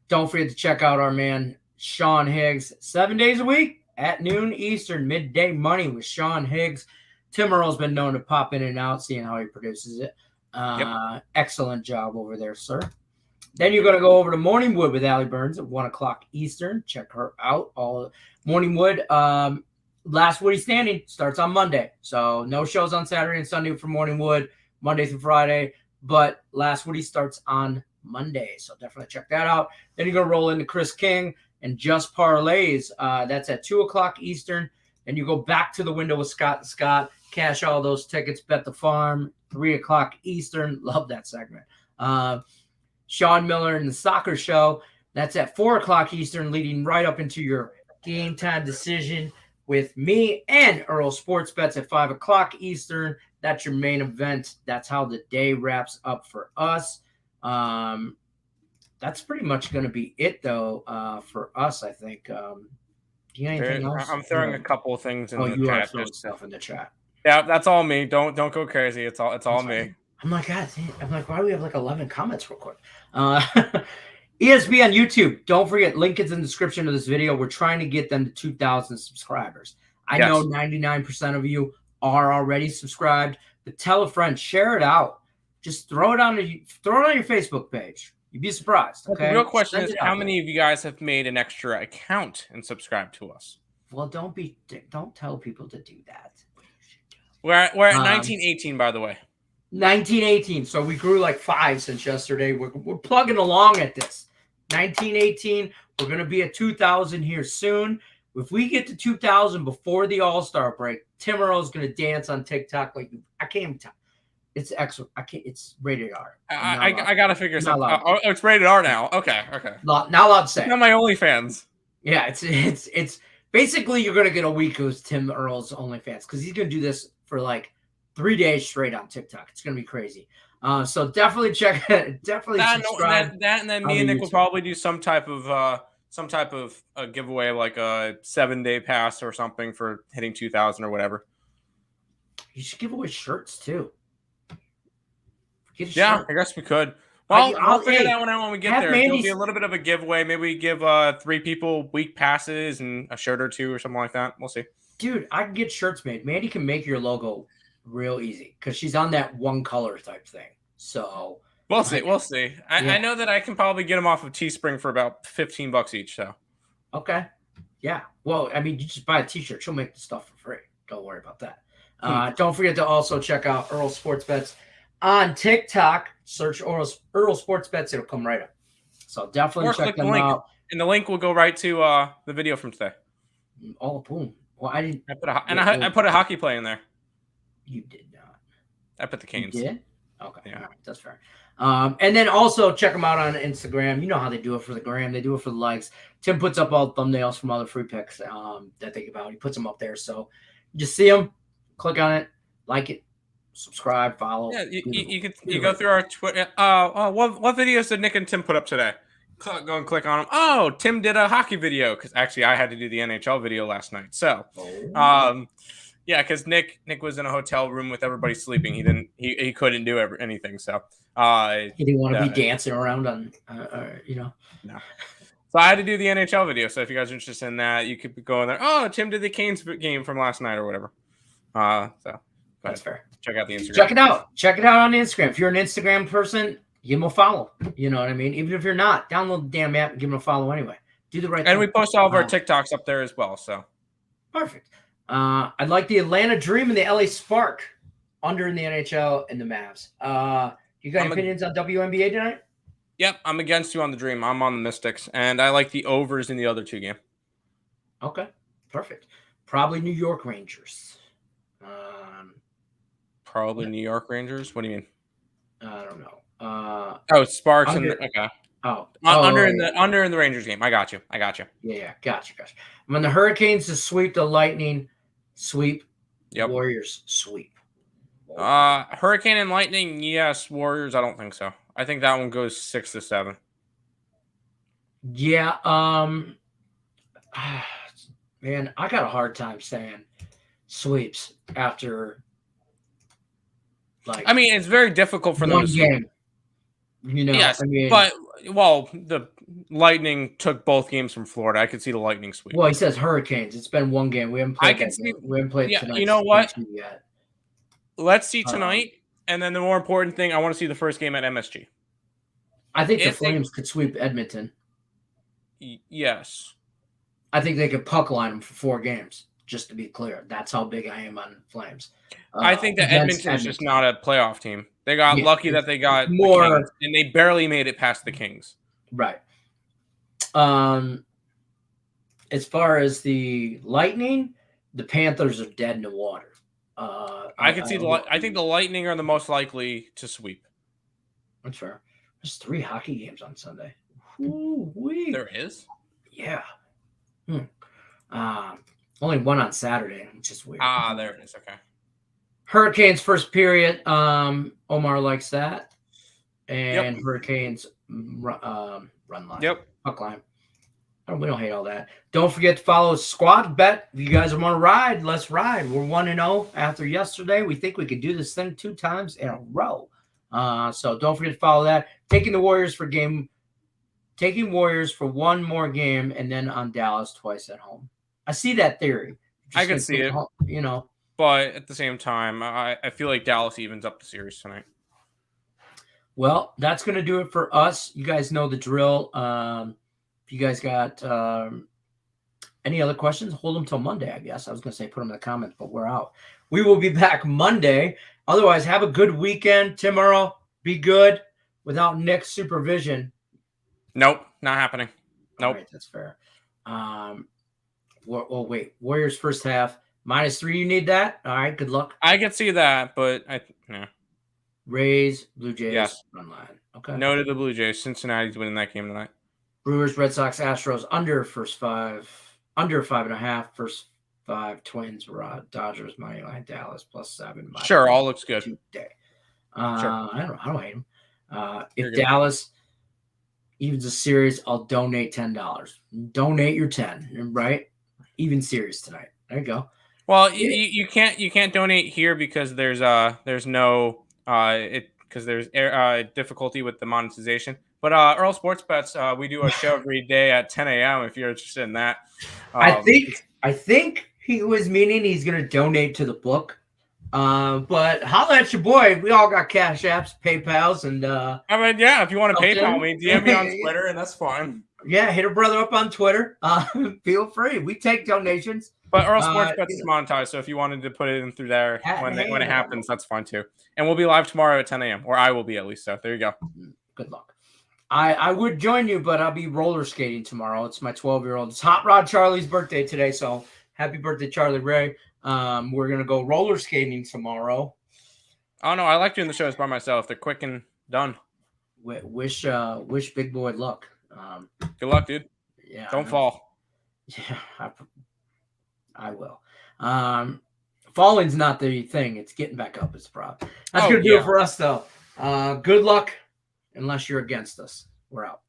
Don't forget to check out our man, Sean Higgs, 7 days a week at noon Eastern, midday money with Sean Higgs. Tim Earl's been known to pop in and out, seeing how he produces it. Excellent job over there, sir. Then you're going to go over to Morning Wood with Allie Burns at 1 o'clock Eastern. Check her out. Morning Wood, Last Woody Standing starts on Monday. So no shows on Saturday and Sunday for Morning Wood, Monday through Friday. But Last Woody starts on Monday, so definitely check that out. Then you're going to roll into Chris King and Just Parlays. That's at 2 o'clock Eastern. And you go back to the window with Scott and Scott, cash all those tickets, bet the farm, 3 o'clock Eastern. Love that segment. Sean Miller and the Soccer Show. That's at 4 o'clock Eastern, leading right up into your game time decision with me and Earl Sports Bets at 5 o'clock Eastern. That's your main event. That's how the day wraps up for us. That's pretty much going to be it, though, for us, I think. Do you have anything else?
I'm throwing a couple of things in the chat.
You are throwing stuff in the chat.
Yeah, that's all me. Don't go crazy. It's all me.
I'm like, God, why do we have like 11 comments real quick? ESB on YouTube. Don't forget, link is in the description of this video. We're trying to get them to 2,000 subscribers. I know 99% of you are already subscribed, but tell a friend, share it out. Just throw it on your Facebook page. You'd be surprised. Okay.
The real question is, how many of you guys have made an extra account and subscribed to us?
Well, don't tell people to do that.
We're at 1918, by the way.
1918. So we grew like 5 since yesterday. We're plugging along at this. 1918. We're going to be at 2,000 here soon. If we get to 2,000 before the All-Star break, Tim Earl's going to dance on TikTok like I can't even tell. It's excellent. I can't. It's rated R.
I gotta figure something. Oh, it's rated R now. Okay.
Not allowed to say.
It's not my OnlyFans.
Yeah, it's basically you're gonna get a week of Tim Earl's OnlyFans because he's gonna do this for like 3 days straight on TikTok. It's gonna be crazy. So definitely check it. Definitely subscribe.
That and then me and Nick will probably do some type of a giveaway, like a 7-day pass or something for hitting 2,000 or whatever.
You should give away shirts too.
Yeah, I guess we could. Well, I'll figure that one out when we get there. There'll be a little bit of a giveaway. Maybe we give 3 people week passes and a shirt or 2 or something like that. We'll see.
Dude, I can get shirts made. Mandy can make your logo real easy because she's on that one color type thing. So
we'll see. We'll see. I know that I can probably get them off of Teespring for about $15 each. So
okay, yeah. Well, I mean, you just buy a T-shirt. She'll make the stuff for free. Don't worry about that. Don't forget to also check out Earl Sports Bets on TikTok. Search Earl Sports Bets. It'll come right up. So definitely check them out.
And the link will go right to the video from today.
Oh, boom. Well, I didn't.
I put a hockey play in there.
You did not.
I put the Canes.
You did? Okay. Yeah. All right. That's fair. And then also check them out on Instagram. You know how they do it for the gram. They do it for the likes. Tim puts up all the thumbnails from other free picks that they give out. He puts them up there. So you just see them, click on it, like it, subscribe, follow.
Yeah, you go through our Twitter. What videos did Nick and Tim put up today? Go and click on them. Oh, Tim did a hockey video because actually I had to do the NHL video last night. So, yeah, because Nick was in a hotel room with everybody sleeping. He couldn't do anything. So
he didn't want to be dancing around on No.
So I had to do the NHL video. So if you guys are interested in that, you could go in there. Oh, Tim did the Canes game from last night or whatever. So
that's fair.
Check out the Instagram.
Check it out. Check it out on Instagram. If you're an Instagram person, give them a follow. You know what I mean? Even if you're not, download the damn app and give them a follow anyway. Do the right thing.
And we post all of our TikToks up there as well. So
perfect. I'd like the Atlanta Dream and the LA Spark under in the NHL and the Mavs. You got opinions on WNBA tonight?
Yep, I'm against you on the Dream. I'm on the Mystics, and I like the overs in the other 2 games.
Okay, perfect. Probably New York Rangers.
Probably New York Rangers. What do you mean?
I don't know.
Sparks under. Okay. Under in the Rangers game. I got you.
Yeah, gotcha. When the Hurricanes to sweep, the Lightning sweep.
Yep.
Warriors sweep.
Hurricane and Lightning, yes. Warriors, I don't think so. I think that one goes 6-7.
Yeah. Man, I got a hard time saying sweeps after.
I mean, it's very difficult for them to sweep.
You know,
yes, the Lightning took both games from Florida. I could see the Lightning sweep.
Well, he says Hurricanes. It's been 1 game. We haven't played. We haven't played tonight.
You know what? Yet. Let's see tonight, and then the more important thing, I want to see the first game at MSG.
I think the Flames could sweep Edmonton.
Yes,
I think they could puck line them for 4 games. Just to be clear, that's how big I am on Flames.
I think that Edmonton is just not a playoff team. They got lucky that they got more, the Kings, and they barely made it past the Kings.
Right. As far as the Lightning, the Panthers are dead in the water.
I think the Lightning are the most likely to sweep.
That's fair. There's 3 hockey games on Sunday. Ooh-wee.
There is?
Yeah. Only 1 on Saturday, which is weird.
There it is. Okay.
Hurricanes first period. Omar likes that. And Hurricanes run line.
Yep.
Puck line. We don't hate all that. Don't forget to follow Squad Bet. If you guys want to ride, let's ride. We're 1-0 after yesterday. We think we could do this thing 2 times in a row. So don't forget to follow that. Taking Warriors for 1 more game, and then on Dallas twice at home. I see that theory.
I can see it.
You know.
But at the same time, I feel like Dallas evens up the series tonight.
Well, that's going to do it for us. You guys know the drill. If you guys got any other questions, hold them till Monday, I guess. I was going to say put them in the comments, but we're out. We will be back Monday. Otherwise, have a good weekend. Tim Earl, be good without Nick's supervision.
Nope, not happening. Nope.
All right, that's fair. Oh, wait. Warriors first half. -3, you need that? All right, good luck.
I can see that, but yeah.
Rays, Blue Jays,
yes.
run line. Okay.
No to the Blue Jays. Cincinnati's winning that game tonight.
Brewers, Red Sox, Astros, under first 5. Under 5.5. First 5. Twins, Dodgers, money line, Dallas, +7.
Sure, all looks good.
Today.
Sure.
I don't hate them. If Dallas evens a series, I'll donate $10. Donate your 10, right? Even series tonight. There you go.
Well, you can't donate here because there's no because there's difficulty with the monetization. But Earl Sports Bets, we do a show every day at 10 a.m. if you're interested in that.
I think he was meaning he's going to donate to the book. But holla at your boy. We all got Cash Apps, PayPals, and
I mean, yeah, if you want to PayPal me, DM me on Twitter, and that's fine.
Yeah, hit a brother up on Twitter. Feel free. We take donations.
But Earl Sports Bets is monetized, so if you wanted to put it in through there when it happens, that's fine too. And we'll be live tomorrow at 10 a.m. or I will be at least. So there you go.
Good luck. I would join you, but I'll be roller skating tomorrow. It's my 12-year-old. It's Hot Rod Charlie's birthday today, so happy birthday, Charlie Ray. We're gonna go roller skating tomorrow.
Oh no, I like doing the shows by myself. They're quick and done.
Wish Big Boy luck.
Good luck, dude.
Yeah.
Don't fall.
Yeah, I will. Falling's not the thing. It's getting back up is the problem. That's gonna do it for us, though. Good luck, unless you're against us. We're out.